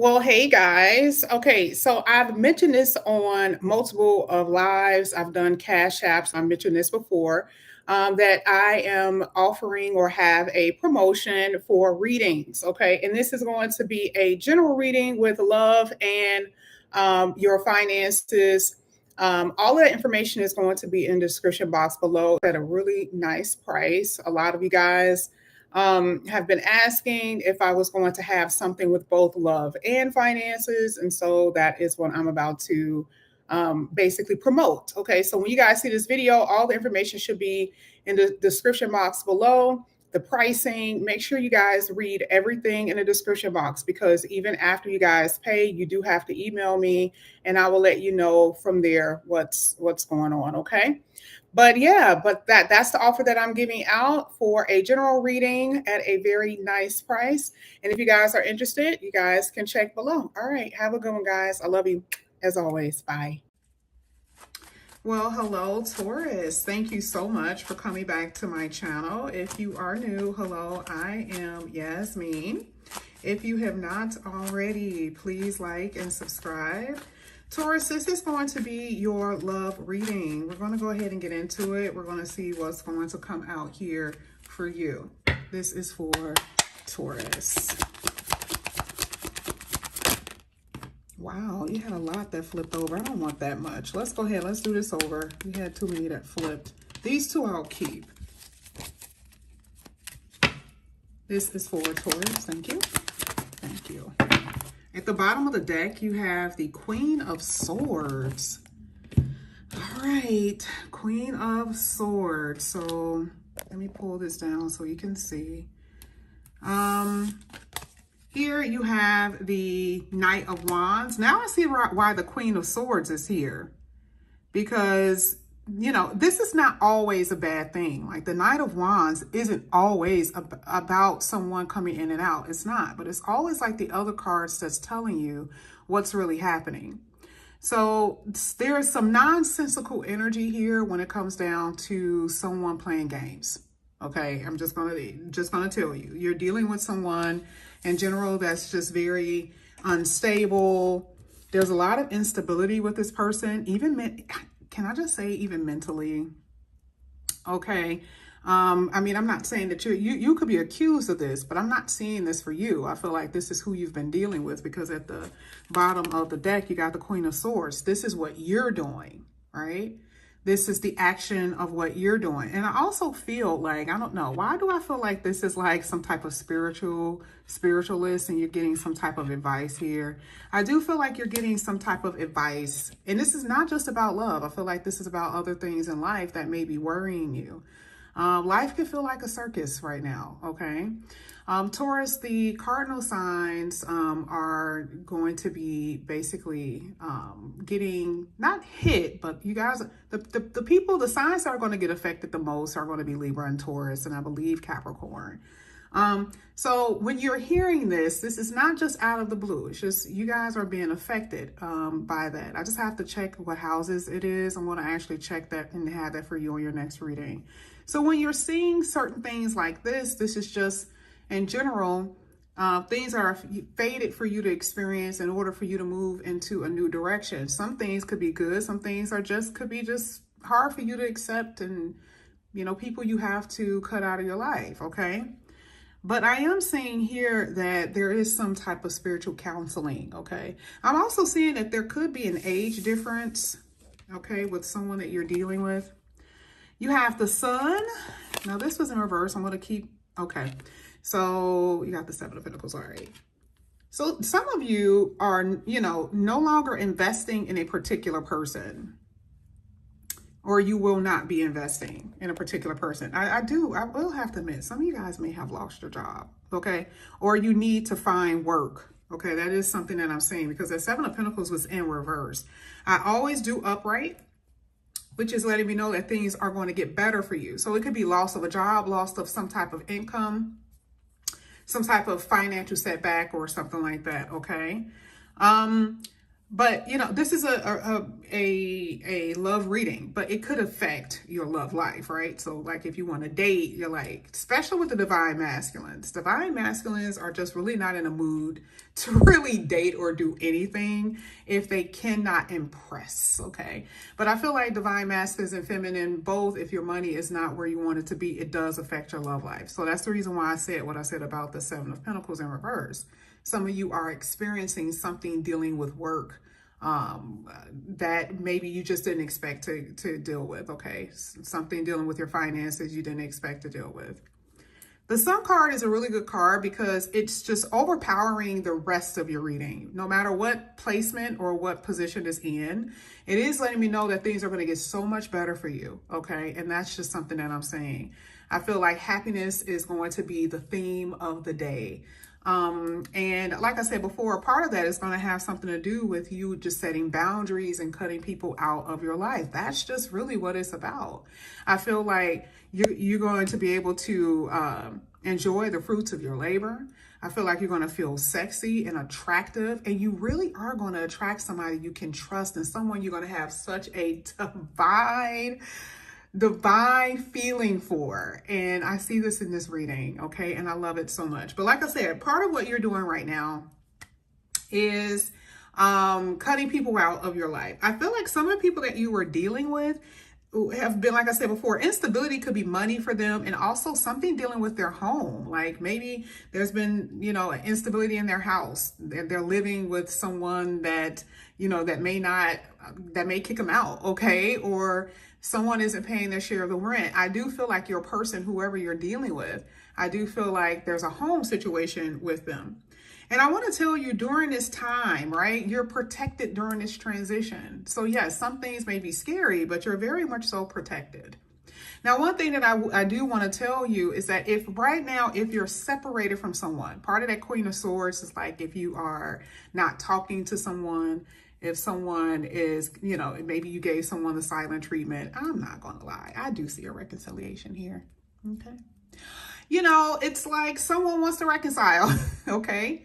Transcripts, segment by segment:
Well, hey guys. Okay, so I've mentioned this on multiple of lives. I've done cash apps. I mentioned this before that I am offering or have a promotion for readings. Okay, and this is going to be a general reading with love and your finances. All of that information is going to be in the description box below at a really nice price. A lot of you guys have been asking if I was going to have something with both love and finances. And so that is what I'm about to basically promote. Okay, so when you guys see this video, all the information should be in the description box below. The pricing, make sure you guys read everything in the description box because even after you guys pay, you do have to email me and I will let you know from there what's going on. Okay. But yeah, but that's the offer that I'm giving out for a general reading at a very nice price. And if you guys are interested, you guys can check below. All right, have a good one, guys. I love you as always. Bye. Well, hello, Taurus. Thank you so much for coming back to my channel. If you are new, hello, I am Yasmin. If you have not already, please like and subscribe. Taurus, this is going to be your love reading. We're going to go ahead and get into it. We're going to see what's going to come out here for you. This is for Taurus. Wow, you had a lot that flipped over. I don't want that much. Let's go ahead. Let's do this over. You had too many that flipped. These two I'll keep. This is for Taurus. Thank you. Thank you. At the bottom of the deck, you have the Queen of Swords. All right, Queen of Swords. So let me pull this down so you can see. Here you have the Knight of Wands. Now I see why the Queen of Swords is here. Because, you know, this is not always a bad thing. Like the Knight of Wands isn't always about someone coming in and out. It's not. But it's always like the other cards that's telling you what's really happening. So there is some nonsensical energy here when it comes down to someone playing games. Okay, I'm just gonna tell you, you're dealing with someone in general that's just very unstable. There's a lot of instability with this person, even can I just say even mentally? Okay. I mean, I'm not saying that you could be accused of this, but I'm not seeing this for you. I feel like this is who you've been dealing with because at the bottom of the deck, you got the Queen of Swords. This is what you're doing, right? This is the action of what you're doing. And I also feel like, I don't know, why do I feel like this is like some type of spiritualist and you're getting some type of advice here? I do feel like you're getting some type of advice. And this is not just about love. I feel like this is about other things in life that may be worrying you. Life can feel like a circus right now, okay? Taurus, the cardinal signs are going to be basically getting, not hit, but you guys, the people, the signs that are going to get affected the most are going to be Libra and Taurus, and I believe Capricorn. So when you're hearing this is not just out of the blue. It's just you guys are being affected by that. I just have to check what houses it is. I'm going to actually check that and have that for you on your next reading. So when you're seeing certain things like this is just, in general, things are fated for you to experience in order for you to move into a new direction. Some things could be good. Some things are could be just hard for you to accept, and, you know, people you have to cut out of your life, okay? But I am seeing here that there is some type of spiritual counseling, okay? I'm also seeing that there could be an age difference, okay, with someone that you're dealing with. You have the Sun. Now, this was in reverse. I'm going to keep, okay. So you got the Seven of Pentacles, all right. So some of you are, you know, no longer investing in a particular person, or you will not be investing in a particular person. I will have to admit, some of you guys may have lost your job, okay? Or you need to find work, okay? That is something that I'm saying because the Seven of Pentacles was in reverse. I always do upright, which is letting me know that things are going to get better for you. So it could be loss of a job, loss of some type of income, some type of financial setback or something like that, okay? But you know, this is a love reading, but it could affect your love life, right? So like if you want to date, you're like, especially with the divine masculines. Divine masculines are just really not in a mood to really date or do anything if they cannot impress, okay? But I feel like divine masculines and feminine, both, if your money is not where you want it to be, it does affect your love life. So that's the reason why I said what I said about the Seven of Pentacles in reverse. Some of you are experiencing something dealing with work that maybe you just didn't expect to deal with, okay? Something dealing with your finances you didn't expect to deal with. The Sun card is a really good card because it's just overpowering the rest of your reading. No matter what placement or what position it's in, it is letting me know that things are going to get so much better for you, okay? And that's just something that I'm saying. I feel like happiness is going to be the theme of the day. And like I said before, part of that is going to have something to do with you just setting boundaries and cutting people out of your life. That's just really what it's about. I feel like you're going to be able to enjoy the fruits of your labor. I feel like you're going to feel sexy and attractive, and you really are going to attract somebody you can trust and someone you're going to have such a divine feeling for. And I see this in this reading, okay? And I love it so much. But like I said, part of what you're doing right now is cutting people out of your life. I feel like some of the people that you were dealing with have been, like I said before, instability could be money for them, and also something dealing with their home. Like maybe there's been, you know, an instability in their house. They're living with someone that, you know, that may kick them out, okay? Or someone isn't paying their share of the rent. I do feel like your person, whoever you're dealing with, I do feel like there's a home situation with them. And I want to tell you, during this time, right, you're protected during this transition. So yes, some things may be scary, but you're very much so protected. Now, one thing that I do want to tell you is that if right now, if you're separated from someone, part of that Queen of Swords is like if you are not talking to someone, if someone is, you know, maybe you gave someone the silent treatment. I'm not going to lie. I do see a reconciliation here. Okay. You know, it's like someone wants to reconcile. Okay.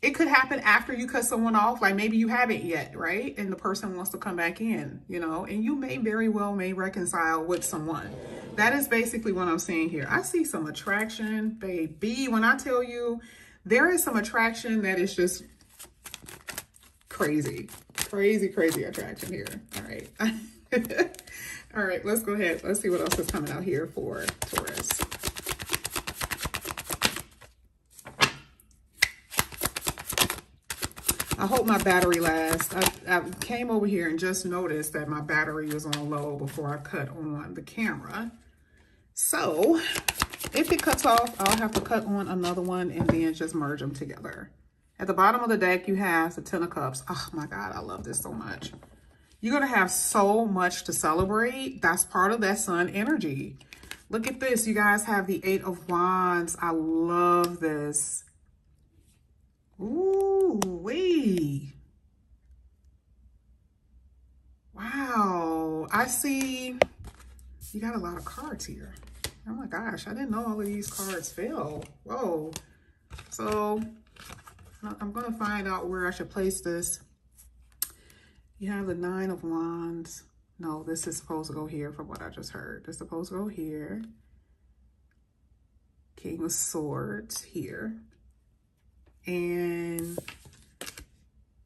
It could happen after you cut someone off. Like maybe you haven't yet, right? And the person wants to come back in, you know, and you may very well may reconcile with someone. That is basically what I'm seeing here. I see some attraction, baby. When I tell you there is some attraction that is just crazy attraction here. All right. All right, let's go ahead. Let's see what else is coming out here for Taurus. I hope my battery lasts. I came over here and just noticed that my battery was on low before I cut on the camera. So if it cuts off, I'll have to cut on another one and then just merge them together. At the bottom of the deck, you have the Ten of Cups. Oh my God, I love this so much. You're going to have so much to celebrate. That's part of that sun energy. Look at this. You guys have the Eight of Wands. I love this. Ooh, wee. Wow. I see you got a lot of cards here. Oh my gosh, I didn't know all of these cards fell. Whoa. So I'm going to find out where I should place this. You have the Nine of Wands. No, this is supposed to go here from what I just heard. This is supposed to go here. King of Swords here. And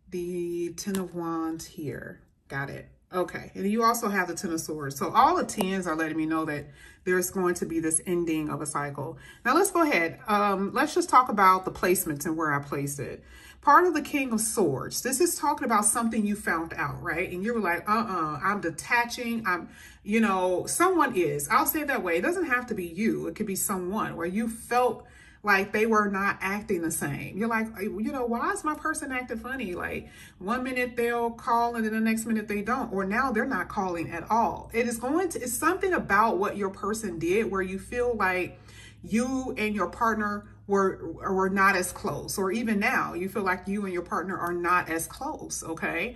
the Ten of Wands here. Got it. Okay. And you also have the Ten of Swords. So all the tens are letting me know that there's going to be this ending of a cycle. Now let's go ahead. Let's just talk about the placements and where I placed it. Part of the King of Swords. This is talking about something you found out, right? And you were like, I'm detaching. You know, someone is. I'll say it that way. It doesn't have to be you. It could be someone where you felt like they were not acting the same. You're like, you know, why is my person acting funny? Like 1 minute they'll call and then the next minute they don't, or now they're not calling at all. It's something about what your person did where you feel like you and your partner were not as close, or even now you feel like you and your partner are not as close. Okay.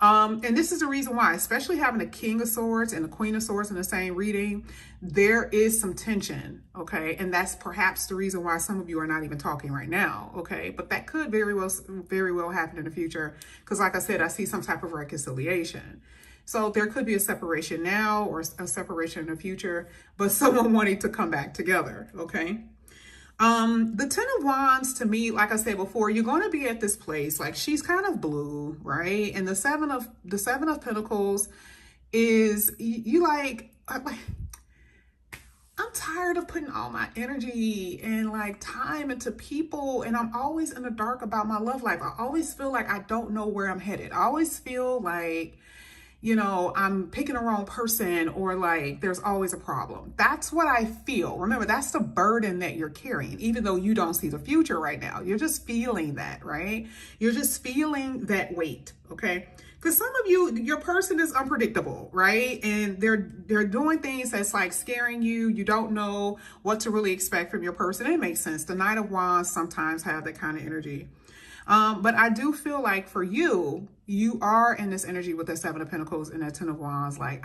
And this is the reason why, especially having a King of Swords and a Queen of Swords in the same reading, there is some tension, okay? And that's perhaps the reason why some of you are not even talking right now, okay? But that could very well happen in the future, because like I said, I see some type of reconciliation. So there could be a separation now or a separation in the future, but someone wanting to come back together, okay? The Ten of Wands, to me, like I said before, you're going to be at this place, like she's kind of blue, right? And the Seven of Pentacles is you like, I'm tired of putting all my energy and like time into people, and I'm always in the dark about my love life. I always feel like I don't know where I'm headed. I always feel like, you know, I'm picking the wrong person, or like there's always a problem. That's what I feel. Remember, that's the burden that you're carrying, even though you don't see the future right now. You're just feeling that, right? You're just feeling that weight, okay? Because some of you, your person is unpredictable, right? And they're doing things that's like scaring you. You don't know what to really expect from your person. It makes sense. The Knight of Wands sometimes have that kind of energy. But I do feel like for you, you are in this energy with the Seven of Pentacles and that Ten of Wands. Like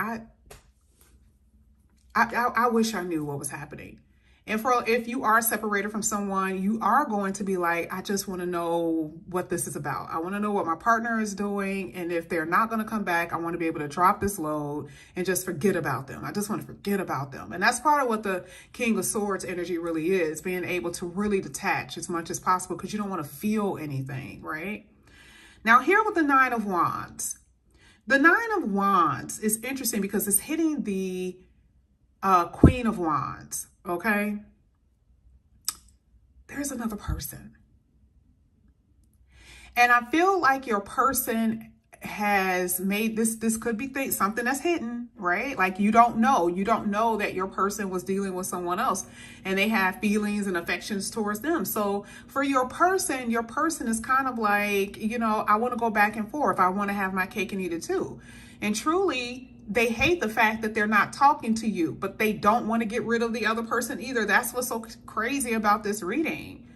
I wish I knew what was happening. And if you are separated from someone, you are going to be like, I just want to know what this is about. I want to know what my partner is doing. And if they're not going to come back, I want to be able to drop this load and just forget about them. I just want to forget about them. And that's part of what the King of Swords energy really is, being able to really detach as much as possible, because you don't want to feel anything, right? Now here with the Nine of Wands. The Nine of Wands is interesting because it's hitting the Queen of Wands. Okay, there's another person. And I feel like your person has made this could be something that's hidden, right? Like you don't know that your person was dealing with someone else and they have feelings and affections towards them. So for your person is kind of like, you know, I want to go back and forth. I want to have my cake and eat it too. And truly, they hate the fact that they're not talking to you, but they don't want to get rid of the other person either. That's what's so crazy about this reading.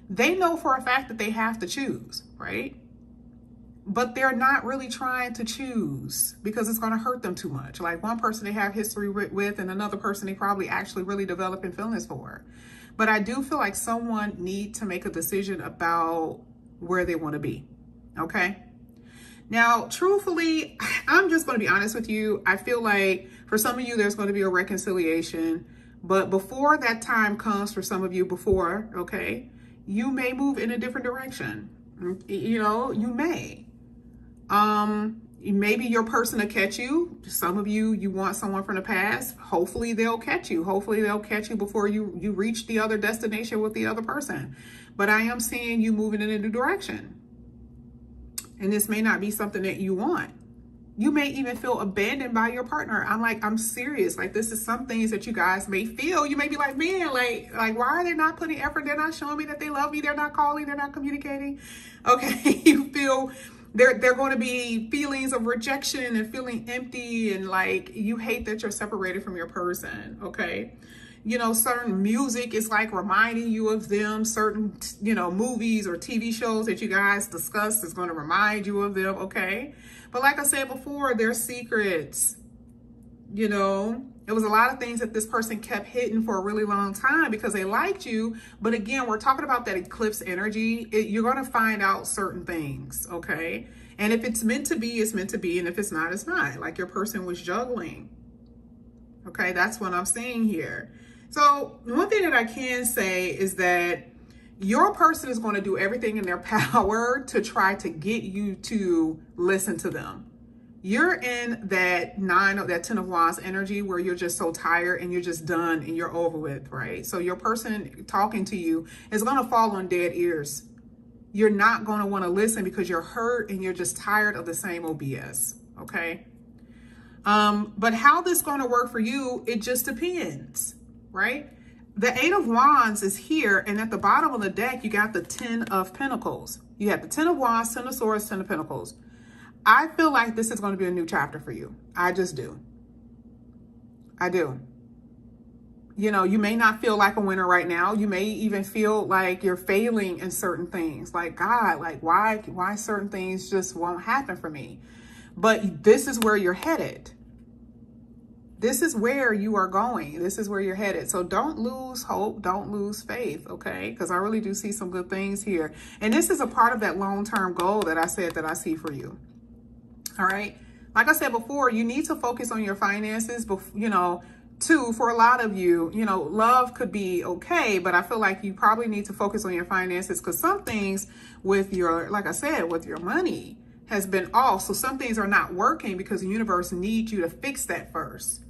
They know for a fact that they have to choose, right? But they're not really trying to choose because it's going to hurt them too much. Like one person they have history with and another person they probably actually really developing feelings for. But I do feel like someone needs to make a decision about where they want to be, okay? Now, truthfully, I'm just going to be honest with you. I feel like for some of you, there's going to be a reconciliation. But before that time comes for some of you okay, you may move in a different direction. You know, you may. Maybe your person will catch you. Some of you, you want someone from the past. Hopefully they'll catch you. Hopefully they'll catch you before you reach the other destination with the other person. But I am seeing you moving in a new direction. And this may not be something that you want. You may even feel abandoned by your partner. I'm serious. Like this is some things that you guys may feel. You may be like, man, like why are they not putting effort? They're not showing me that they love me. They're not calling. They're not communicating. Okay, you feel they're going to be feelings of rejection and feeling empty, and like you hate that you're separated from your person. Okay. You know, certain music is like reminding you of them. Certain, you know, movies or TV shows that you guys discuss is going to remind you of them, okay? But like I said before, they're secrets. You know, it was a lot of things that this person kept hidden for a really long time because they liked you. But again, we're talking about that eclipse energy. You're going to find out certain things, okay? And if it's meant to be, it's meant to be. And if it's not, it's not. Like your person was juggling. Okay, that's what I'm seeing here. So one thing that I can say is that your person is going to do everything in their power to try to get you to listen to them. You're in that Ten of Wands energy where you're just so tired and you're just done and you're over with, right? So your person talking to you is going to fall on dead ears. You're not going to want to listen because you're hurt and you're just tired of the same OBS, okay? But how this is going to work for you, it just depends. Right? The Eight of Wands is here, and at the bottom of the deck, you got the Ten of Pentacles. You have the Ten of Wands, Ten of Swords, Ten of Pentacles. I feel like this is going to be a new chapter for you. I just do. I do. You know, you may not feel like a winner right now. You may even feel like you're failing in certain things. Like, God, like why certain things just won't happen for me. but this is where you're headed. This is where you are going. This is where you're headed. So don't lose hope. Don't lose faith, okay? Because I really do see some good things here. And this is a part of that long-term goal that I said that I see for you. All right? Like I said before, you need to focus on your finances, you know, too, for a lot of you, you know, love could be okay, but I feel like you probably need to focus on your finances because some things with your, like I said, with your money has been off. So some things are not working because the universe needs you to fix that first.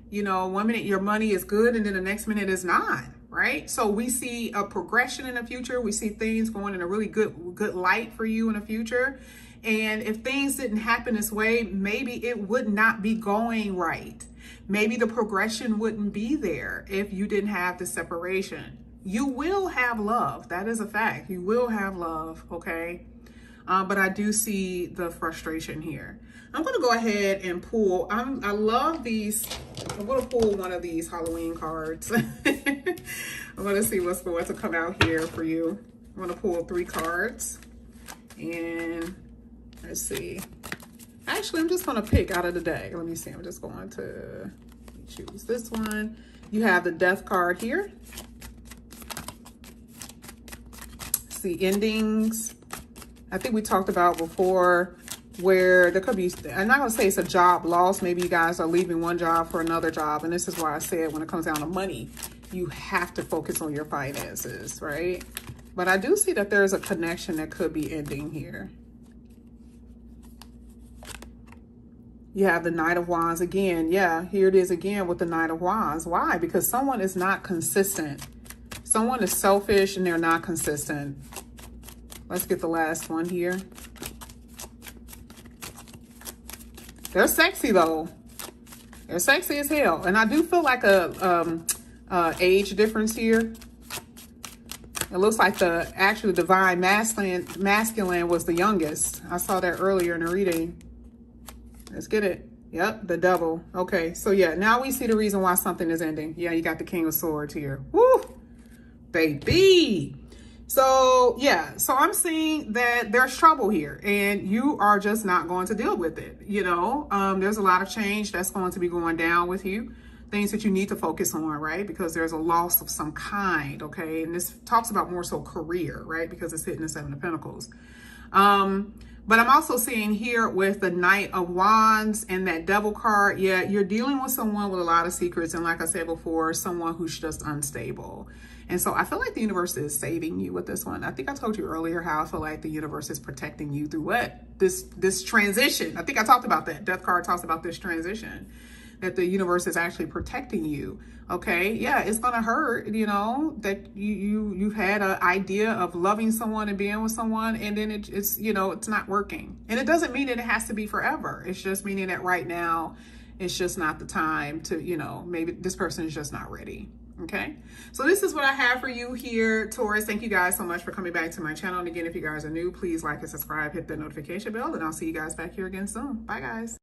You know, one minute your money is good and then the next minute is not, right? So we see a progression in the future. We see things going in a really good light for you in the future. And if things didn't happen this way, maybe it would not be going right. Maybe the progression wouldn't be there if you didn't have the separation. You will have love. That is a fact. You will have love, okay? But I do see the frustration here. I'm going to go ahead and pull. I love these. I'm going to pull one of these Halloween cards. I'm going to see what's going to come out here for you. I'm going to pull 3 cards. And let's see. Actually, I'm just going to pick out of the deck. Let me see. I'm just going to choose this one. You have the Death card here. See, endings. I think we talked about before where there could be, I'm not going to say it's a job loss. Maybe you guys are leaving one job for another job. And this is why I said when it comes down to money, you have to focus on your finances, right? But I do see that there's a connection that could be ending here. You have the Knight of Wands again. Yeah, here it is again with the Knight of Wands. Why? Because someone is not consistent. Someone is selfish and they're not consistent. Let's get the last one here. They're sexy though. They're sexy as hell. And I do feel like a age difference here. It looks like the actual divine masculine was the youngest. I saw that earlier in the reading. Let's get it. Yep, the Devil. Okay, so yeah, now we see the reason why something is ending. Yeah, you got the King of Swords here. Woo, baby. So yeah, so I'm seeing that there's trouble here and you are just not going to deal with it. You know, there's a lot of change that's going to be going down with you. Things that you need to focus on, right? Because there's a loss of some kind, okay? And this talks about more so career, right? Because it's hitting the 7 of Pentacles. But I'm also seeing here with the Knight of Wands and that Devil card, yeah, you're dealing with someone with a lot of secrets. And like I said before, someone who's just unstable. And so I feel like the universe is saving you with this one. I think I told you earlier how I feel like the universe is protecting you through what? This transition. I think I talked about that. Death card talks about this transition, that the universe is actually protecting you. Okay, yeah, it's gonna hurt, you know, that you've had an idea of loving someone and being with someone, and then it's you know, it's not working. And it doesn't mean that it has to be forever. It's just meaning that right now, it's just not the time to, you know, maybe this person is just not ready. Okay, so this is what I have for you here, Taurus. Thank you guys so much for coming back to my channel. And again, if you guys are new, please like and subscribe, hit the notification bell, and I'll see you guys back here again soon. Bye, guys.